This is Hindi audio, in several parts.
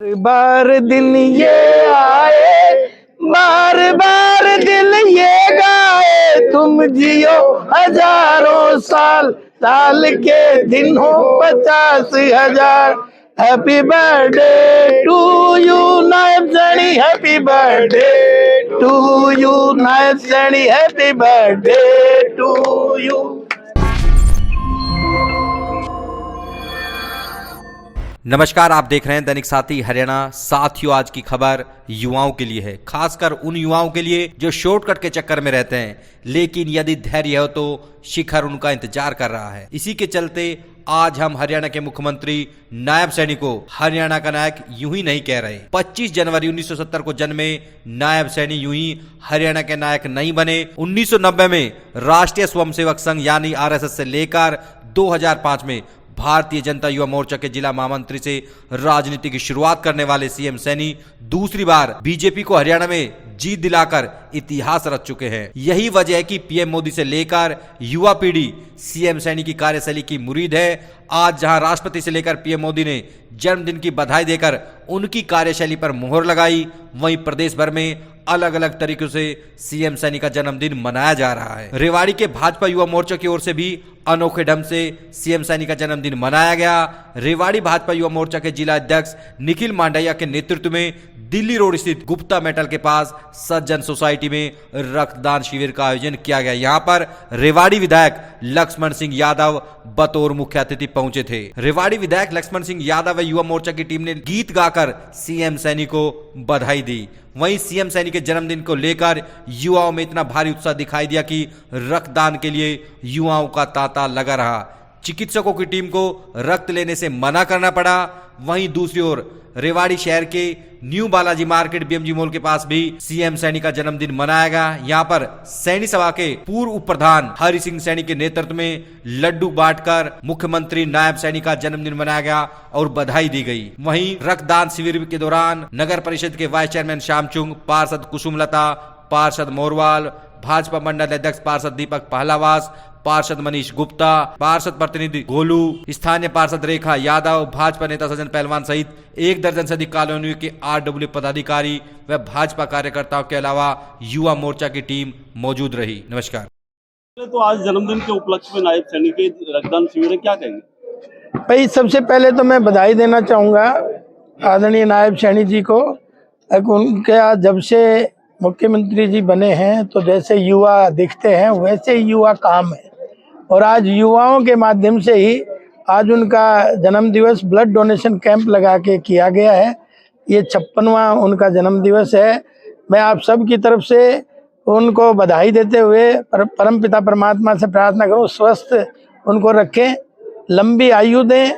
बार दिन ये आए, बार बार दिल ये गाए, तुम जियो हजारों साल, साल के दिन हो 50,000। Happy birthday to you Nayab Saini, happy birthday to you Nayab Saini, happy birthday to you. नमस्कार, आप देख रहे हैं दैनिक साथी हरियाणा। साथियों, आज की खबर युवाओं के लिए है, खासकर उन युवाओं के लिए जो शॉर्टकट के चक्कर में रहते हैं, लेकिन यदि धैर्य हो तो शिखर उनका इंतजार कर रहा है। इसी के चलते आज हम हरियाणा के मुख्यमंत्री नायब सैनी को हरियाणा का नायक यूं ही नहीं कह रहे। 25 जनवरी 1970 को जन्मे नायब सैनी यूं ही हरियाणा के नायक नहीं बने। 1990 में राष्ट्रीय स्वयंसेवक संघ यानी आरएसएस से लेकर 2005 में भारतीय जनता युवा मोर्चा के जिला महामंत्री से राजनीति की शुरुआत करने वाले सीएम सैनी दूसरी बार बीजेपी को हरियाणा में जीत दिलाकर इतिहास रच चुके हैं। यही वजह है कि पीएम मोदी से लेकर युवा पीढ़ी सीएम सैनी की कार्यशैली की मुरीद है। आज जहां राष्ट्रपति से लेकर पीएम मोदी ने जन्मदिन की बधाई देकर उनकी कार्यशैली पर मुहर लगाई, वहीं प्रदेश भर में अलग अलग तरीकों से सीएम सैनी का जन्मदिन मनाया जा रहा है। रेवाड़ी के भाजपा युवा मोर्चा की ओर से भी अनोखे ढंग से सीएम सैनी का जन्मदिन मनाया गया। रेवाड़ी भाजपा युवा मोर्चा के जिला अध्यक्ष निखिल मांडैया के नेतृत्व में दिल्ली रोड स्थित गुप्ता मेटल के पास सज्जन सोसाइटी में रक्तदान शिविर का आयोजन किया गया। यहाँ पर रेवाड़ी विधायक लक्ष्मण सिंह यादव बतौर मुख्य अतिथि पहुंचे थे। रेवाड़ी विधायक लक्ष्मण सिंह यादव व युवा मोर्चा की टीम ने गीत गाकर सीएम सैनी को बधाई दी। वहीं सीएम सैनी के जन्मदिन को लेकर युवाओं में इतना भारी उत्साह दिखाई दिया कि रक्तदान के लिए युवाओं का तांता लगा रहा। चिकित्सकों की टीम को रक्त लेने से मना करना पड़ा। वहीं दूसरी ओर रेवाड़ी शहर के new Balaji market BMG mall के पास भी सीएम सैनी का जन्मदिन मनाया गया। यहाँ पर सैनी सभा के पूर्व उप प्रधान हरि सिंह सैनी के नेतृत्व में लड्डू बांटकर मुख्यमंत्री नायब सैनी का जन्मदिन मनाया गया और बधाई दी गई। वहीं रक्तदान शिविर के दौरान नगर परिषद के वाइस चेयरमैन श्यामचुंग, पार्षद कुसुमलता, पार्षद मोरवाल, भाजपा मंडल अध्यक्ष पार्षद दीपक पहलावास, पार्षद मनीष गुप्ता, पार्षद प्रतिनिधि गोलू, स्थानीय पार्षद रेखा यादव, भाजपा नेता सज्जन पहलवान सहित 1 दर्जन से अधिक कॉलोनियों के आरडब्ल्यू पदाधिकारी व भाजपा कार्यकर्ताओं के अलावा युवा मोर्चा की टीम मौजूद रही। नमस्कार। तो आज जन्मदिन के उपलक्ष्य में नायब सैनी के रक्तदान शिविर है, क्या कहेंगे? भाई, सबसे पहले तो मैं बधाई देना चाहूँगा आदरणीय नायब सैनी जी को। उनके जब से मुख्यमंत्री जी बने हैं तो जैसे युवा दिखते हैं वैसे ही युवा काम है, और आज युवाओं के माध्यम से ही आज उनका जन्म दिवस ब्लड डोनेशन कैंप लगा के किया गया है। ये 56वां उनका जन्म दिवस है। मैं आप सब की तरफ से उनको बधाई देते हुए परमपिता परमात्मा से प्रार्थना करूं स्वस्थ उनको रखें, लंबी आयु दें,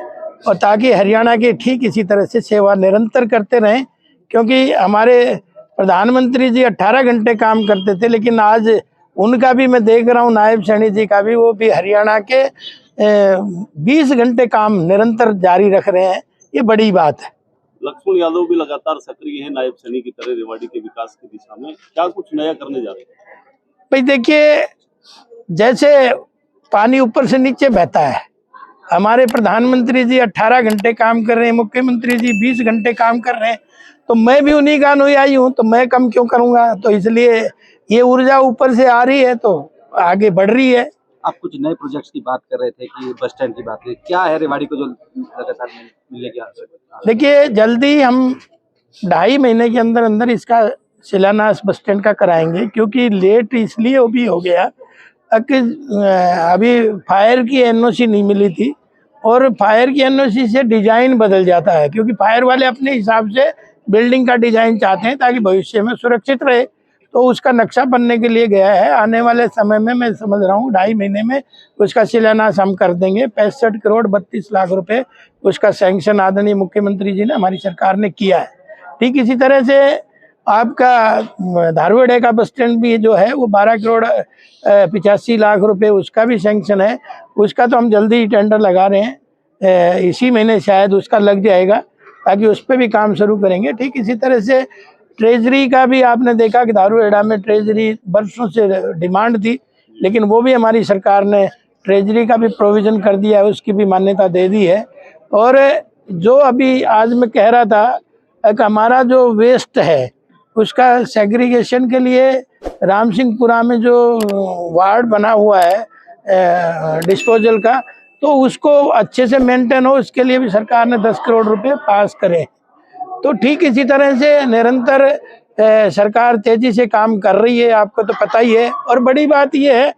और ताकि हरियाणा की ठीक इसी तरह से सेवा निरंतर करते रहें। क्योंकि हमारे प्रधानमंत्री जी 18 घंटे काम करते थे, लेकिन आज उनका भी मैं देख रहा हूँ, नायब सैनी जी का भी, वो भी हरियाणा के 20 घंटे काम निरंतर जारी रख रहे हैं। ये बड़ी बात है। लक्ष्मण यादव भी लगातार सक्रिय है नायब सैनी की तरह रेवाड़ी के विकास की दिशा में, क्या कुछ नया करने जा रहे हैं? भाई देखिए, जैसे पानी ऊपर से नीचे बहता है, हमारे प्रधानमंत्री जी 18 घंटे काम कर रहे हैं, मुख्यमंत्री जी 20 घंटे काम कर रहे हैं, तो मैं भी उन्हीं का अनुयायी हूँ, तो मैं कम क्यों करूँगा? तो इसलिए ये ऊर्जा ऊपर से आ रही है तो आगे बढ़ रही है। आप कुछ नए प्रोजेक्ट्स की बात कर रहे थे कि बस स्टैंड की बात है, क्या है रेवाड़ी को जो लगातार मिलने की आवश्यकता? देखिए, जल्दी हम 2.5 महीने के अंदर अंदर इसका शिलान्यास बस स्टैंड का कराएंगे, क्योंकि लेट इसलिए वो भी हो गया कि अभी फायर की एनओसी नहीं मिली थी, और फायर की एनओसी से डिजाइन बदल जाता है, क्योंकि फायर वाले अपने हिसाब से बिल्डिंग का डिजाइन चाहते हैं ताकि भविष्य में सुरक्षित रहे। तो उसका नक्शा बनने के लिए गया है। आने वाले समय में मैं समझ रहा हूँ 2.5 महीने में उसका शिलान्यास हम कर देंगे। 65 करोड़ 32 लाख रुपए उसका सैंक्शन आदरणीय मुख्यमंत्री जी ने, हमारी सरकार ने किया है। ठीक इसी तरह से आपका धारवाड़ का बस स्टैंड भी जो है वो 12 करोड़ 85 लाख रुपए उसका भी सैंक्शन है। उसका तो हम जल्दी ही टेंडर लगा रहे हैं, इसी महीने शायद उसका लग जाएगा, ताकि उस पर भी काम शुरू करेंगे। ठीक इसी तरह से ट्रेजरी का भी आपने देखा कि धारूहेड़ा में ट्रेजरी बरसों से डिमांड थी, लेकिन वो भी हमारी सरकार ने ट्रेजरी का भी प्रोविज़न कर दिया है, उसकी भी मान्यता दे दी है। और जो अभी आज मैं कह रहा था एक हमारा जो वेस्ट है उसका सेग्रीगेशन के लिए राम सिंहपुरा में जो वार्ड बना हुआ है डिस्पोजल का, तो उसको अच्छे से मेंटेन हो, इसके लिए भी सरकार ने 10 करोड़ रुपए पास करे। तो ठीक इसी तरह से निरंतर सरकार तेजी से काम कर रही है, आपको तो पता ही है। और बड़ी बात यह है,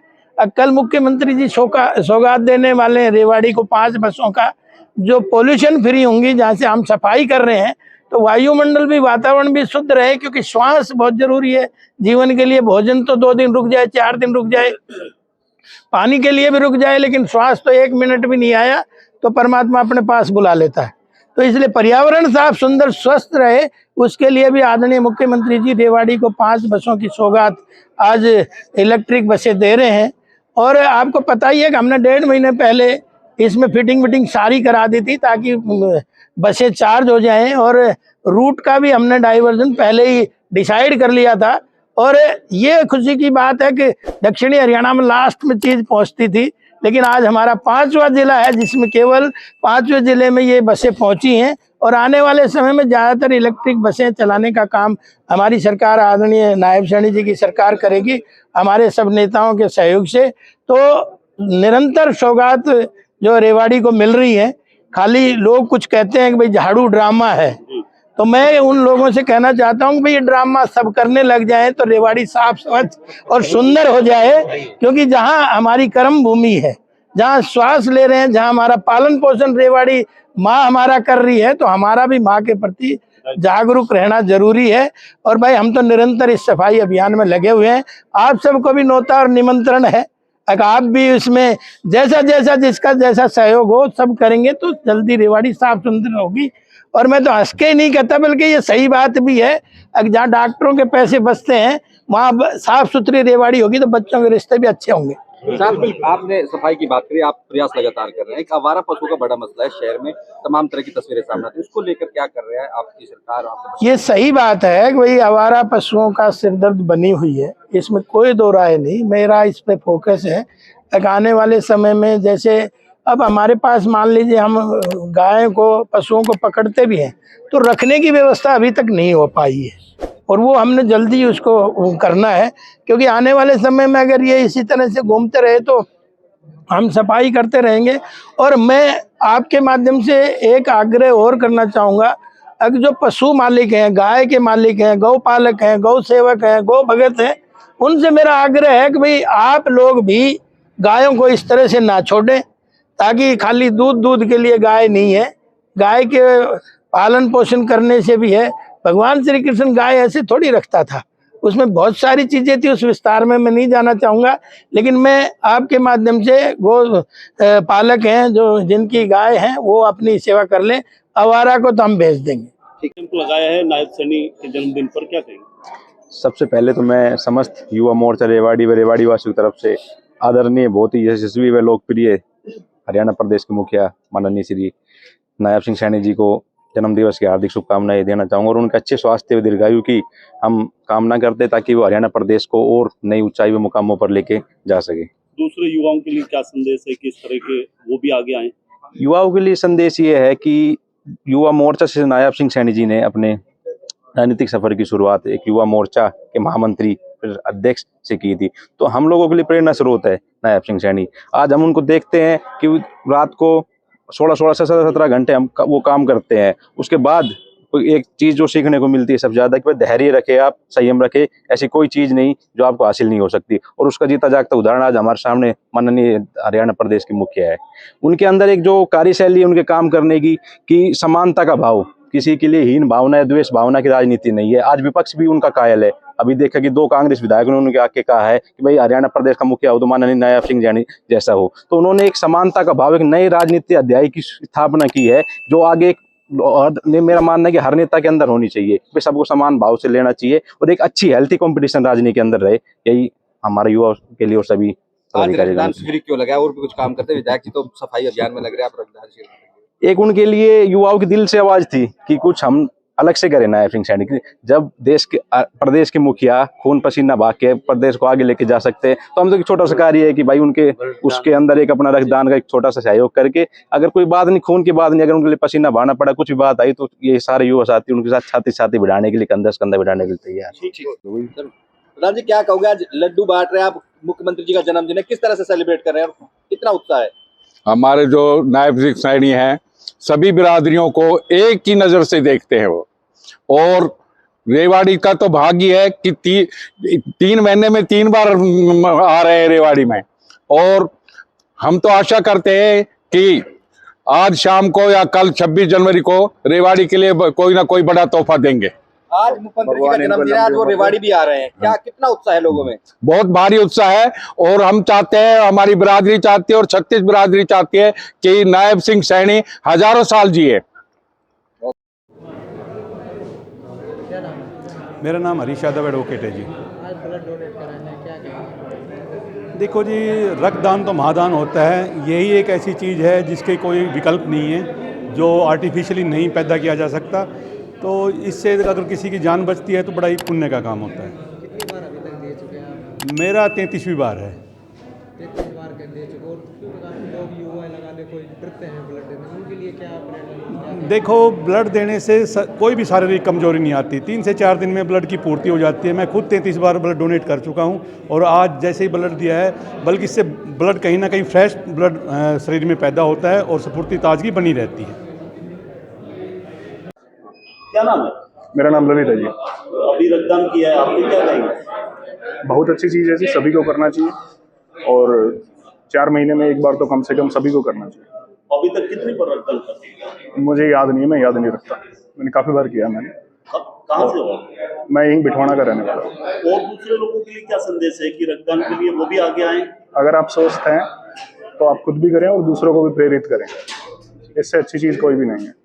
कल मुख्यमंत्री जी सौगात देने वाले हैं रेवाड़ी को 5 बसों का, जो पोल्यूशन फ्री होंगी, जहाँ से हम सफाई कर रहे हैं तो वायुमंडल भी, वातावरण भी शुद्ध रहे, क्योंकि श्वास बहुत जरूरी है जीवन के लिए। भोजन तो 2 दिन रुक जाए, 4 दिन रुक जाए, पानी के लिए भी रुक जाए, लेकिन श्वास तो 1 मिनट भी नहीं आया तो परमात्मा अपने पास बुला लेता है। तो इसलिए पर्यावरण साफ सुंदर स्वस्थ रहे, उसके लिए भी आदरणीय मुख्यमंत्री जी रेवाड़ी को 5 बसों की सौगात आज इलेक्ट्रिक बसें दे रहे हैं। और आपको पता ही है कि हमने 1.5 महीने पहले इसमें फिटिंग सारी करा दी थी ताकि बसें चार्ज हो जाएं, और रूट का भी हमने डाइवर्जन पहले ही डिसाइड कर लिया था। और ये खुशी की बात है कि दक्षिणी हरियाणा में लास्ट में चीज़ पहुंचती थी, लेकिन आज हमारा 5वां जिला है जिसमें केवल 5वें जिले में ये बसें पहुंची हैं। और आने वाले समय में ज़्यादातर इलेक्ट्रिक बसें चलाने का काम हमारी सरकार, आदरणीय नायब सैनी जी की सरकार करेगी, हमारे सब नेताओं के सहयोग से। तो निरंतर सौगात जो रेवाड़ी को मिल रही है, खाली लोग कुछ कहते हैं कि भाई झाड़ू ड्रामा है, तो मैं उन लोगों से कहना चाहता हूँ कि भाई ये ड्रामा सब करने लग जाए तो रेवाड़ी साफ स्वच्छ और सुंदर हो जाए। क्योंकि जहाँ हमारी कर्म भूमि है, जहाँ श्वास ले रहे हैं, जहाँ हमारा पालन पोषण रेवाड़ी माँ हमारा कर रही है, तो हमारा भी माँ के प्रति जागरूक रहना जरूरी है। और भाई हम तो निरंतर इस सफाई अभियान में लगे हुए हैं। आप सबको भी न्योता और निमंत्रण है, अगर आप भी इसमें जैसा जैसा जिसका जैसा सहयोग हो सब करेंगे तो जल्दी रेवाड़ी साफ सुंदर होगी। और मैं तो हंस के ही नहीं कहता, बल्कि ये सही बात भी है। जहाँ डॉक्टरों के पैसे बचते हैं वहाँ साफ सुथरी रेवाड़ी होगी तो बच्चों के रिश्ते भी अच्छे होंगे। साहब, आपने सफाई की बात करी, आप प्रयास लगातार कर रहे हैं। एक आवारा पशु का बड़ा मसला है, शहर में तमाम तरह की तस्वीरें सामने आती हैं, उसको लेकर क्या कर रहा है आपकी सरकार? ये सही बात है कि भाई आवारा पशुओं का सिरदर्द बनी हुई है, इसमें कोई दो राय नहीं। मेरा इस पे फोकस है। आने वाले समय में जैसे अब हमारे पास मान लीजिए हम गाय को, पशुओं को पकड़ते भी हैं तो रखने की व्यवस्था अभी तक नहीं हो पाई है, और वो हमने जल्दी उसको करना है। क्योंकि आने वाले समय में अगर ये इसी तरह से घूमते रहे तो हम सफाई करते रहेंगे। और मैं आपके माध्यम से एक आग्रह और करना चाहूँगा, अगर जो पशु मालिक हैं, गाय के मालिक हैं, गौ पालक हैं, गौ सेवक हैं, गौ भगत हैं, उनसे मेरा आग्रह है कि भाई आप लोग भी गायों को इस तरह से ना छोड़ें, ताकि खाली दूध के लिए गाय नहीं है, गाय के पालन पोषण करने से भी है। भगवान श्री कृष्ण गाय ऐसे थोड़ी रखता था, उसमें बहुत सारी चीज़ें थी, उस विस्तार में मैं नहीं जाना चाहूँगा। लेकिन मैं आपके माध्यम से गौ पालक हैं जो जिनकी गाय हैं वो अपनी सेवा कर लें, आवारा को तो हम भेज देंगे। कैंप लगाया है नायब सैनी के जन्मदिन पर, क्या कहेंगे? सबसे पहले तो मैं समस्त युवा मोर्चा रेवाड़ी व रेवाड़ी वासियों की तरफ से आदरणीय, बहुत ही यशस्वी व लोकप्रिय हरियाणा प्रदेश के मुखिया माननीय श्री नायब सिंह सैनी जी को जन्मदिवस की हार्दिक शुभकामनाएं देना चाहूँगा। और उनके अच्छे स्वास्थ्य व दीर्घायु की हम कामना करते ताकि वो हरियाणा प्रदेश को और नई ऊंचाई व मुकामों पर लेके जा सके। दूसरे युवाओं के लिए क्या संदेश है, किस तरह के वो भी आगे आए? युवाओं के लिए संदेश ये है कि युवा मोर्चा से नायब सिंह सैनी जी ने अपने राजनीतिक सफर की शुरुआत एक युवा मोर्चा के महामंत्री अध्यक्ष से की थी, तो हम लोगों के लिए प्रेरणा स्रोत है नायब सिंह सैनी। आज हम उनको देखते हैं कि रात को 16 17 घंटे हम वो काम करते हैं, उसके बाद एक चीज जो सीखने को मिलती है सबसे ज्यादा कि धैर्य रखे, आप संयम रखे, ऐसी कोई चीज नहीं जो आपको हासिल नहीं हो सकती। और उसका जीता जागता उदाहरण आज हमारे सामने माननीय हरियाणा प्रदेश के मुखिया है। उनके अंदर एक जो कार्यशैली उनके काम करने की कि समानता का भाव, किसी के लिए हीन भावना या द्वेष भावना की राजनीति नहीं है। आज विपक्ष भी उनका कायल है। अभी देखा कि 2 कांग्रेस विधायकों ने उनके आके कहा है कि भाई हरियाणा प्रदेश का मुखिया हो तो माननीय नायब सिंह सैनी जैसा हो। तो उन्होंने एक समानता का भाव, एक नए राजनीति अध्याय की स्थापना की है जो आगे मेरा मानना है कि हर नेता के अंदर होनी चाहिए। वे सबको समान भाव से लेना चाहिए और एक अच्छी हेल्थी कंपटीशन राजनीति के अंदर रहे, यही हमारे युवा के लिए और सभी रक्तदान शिविर क्यों लगाया? और भी कुछ काम करते विधायक जी तो सफाई अभियान में लग रहे हैं, आप रक्तदान शिविर? एक उनके लिए युवाओं की दिल से आवाज थी कि कुछ हम अलग से करे नायब सिंह सैनी। जब देश के प्रदेश के मुखिया खून पसीना बहा के प्रदेश को आगे लेके जा सकते हैं, तो हम तो एक छोटा सा कार्य है कि भाई उनके उसके अंदर एक अपना रक्तदान का एक छोटा सा सहयोग करके, अगर कोई बात नहीं, खून की बात नहीं, अगर उनके लिए पसीना बहाना पड़ा, कुछ भी बात आई, तो ये सारे युवा साथी उनके साथ छाती छाती बढ़ाने के लिए, कंधा से कंधा बढ़ाने के लिए तैयार। प्रधान जी, क्या कहोगे, आज लड्डू बांट रहे हैं आप, मुख्यमंत्री जी का जन्मदिन है, किस तरह से सेलिब्रेट कर रहे हैं और कितना उत्साह है? हमारे जो नायब सिंह सैनी हैं, सभी बिरादरियों को एक ही नज़र से देखते हैं वो। और रेवाड़ी का तो भाग्य है कि 3 महीने में 3 बार आ रहे हैं रेवाड़ी में। और हम तो आशा करते हैं कि आज शाम को या कल 26 जनवरी को रेवाड़ी के लिए कोई ना कोई बड़ा तोहफा देंगे। आज मुख्यमंत्री जी का जन्मदिन है, आज वो रेवाड़ी भी आ रहे हैं, क्या कितना उत्साह है लोगों में? बहुत भारी उत्साह है। और हम चाहते हैं, हमारी बिरादरी चाहती है और 36 बिरादरी चाहती है कि नायब सिंह सैनी हजारों साल जिए। मेरा नाम हरीश यादव एडवोकेट है जी। देखो जी, रक्तदान तो महादान होता है, यही एक ऐसी चीज़ है जिसके कोई विकल्प नहीं है, जो आर्टिफिशियली नहीं पैदा किया जा सकता। तो इससे अगर किसी की जान बचती है तो बड़ा ही पुण्य का काम होता है। कितनी बार अभी तक दे चुके हैं आप? मेरा 33वीं बार है। 33 बार के दे चुके, और लोग युवा लगा ले कोई डरते हैं ब्लड देने, उनके लिए क्या प्रेरणा? देखो, ब्लड देने से कोई भी शारीरिक कमजोरी नहीं आती, 3 से 4 दिन में ब्लड की पूर्ति हो जाती है। मैं खुद 33 बार ब्लड डोनेट कर चुका हूं, और आज जैसे ही ब्लड दिया है, बल्कि इससे ब्लड कहीं ना कहीं फ्रेश ब्लड शरीर में पैदा होता है और स्फूर्ति ताजगी बनी रहती है। क्या नाम है? मेरा नाम ललित है जी। अभी रक्तदान किया है आपने, क्या कहेंगे? बहुत अच्छी चीज़ है जी, सभी को करना चाहिए, और 4 महीने में एक बार तो कम से कम सभी को करना चाहिए। अभी तक कितनी बार रक्तदान कर? मुझे याद नहीं है, मैं याद नहीं रखता, मैंने काफ़ी बार किया। मैंने कहाँ से हो? मैं यहीं बिठवाना का रहने वाला हूँ। और दूसरे लोगों के लिए क्या संदेश है कि रक्तदान के लिए वो भी आगे आए? अगर आप स्वस्थ हैं तो आप खुद भी करें और दूसरों को भी प्रेरित करें, इससे अच्छी चीज़ कोई भी नहीं है।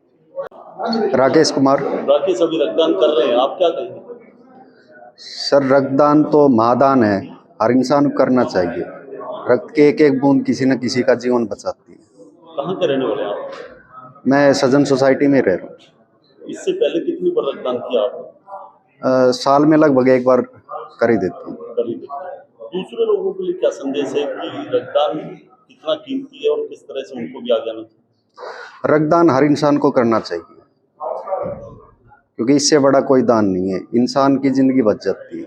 राकेश कुमार। राकेश, अभी रक्तदान कर रहे हैं, आप क्या कहेंगे? सर, रक्तदान तो महादान है, हर इंसान को करना चाहिए। रक्त की एक एक बूंद किसी न किसी का जीवन बचाती है। कहाँ के रहने वाले आप? मैं सजन सोसाइटी में रह रहा हूँ। इससे पहले कितनी बार रक्तदान किया आपने? साल में लगभग एक बार कर ही देती हूँ। दूसरे लोगों के लिए क्या संदेश है कि रक्तदान कितना कीमती है और किस तरह से उनको भी आगे आना चाहिए? रक्तदान हर इंसान को करना चाहिए, क्योंकि इससे बड़ा कोई दान नहीं है, इंसान की जिंदगी बच जाती है।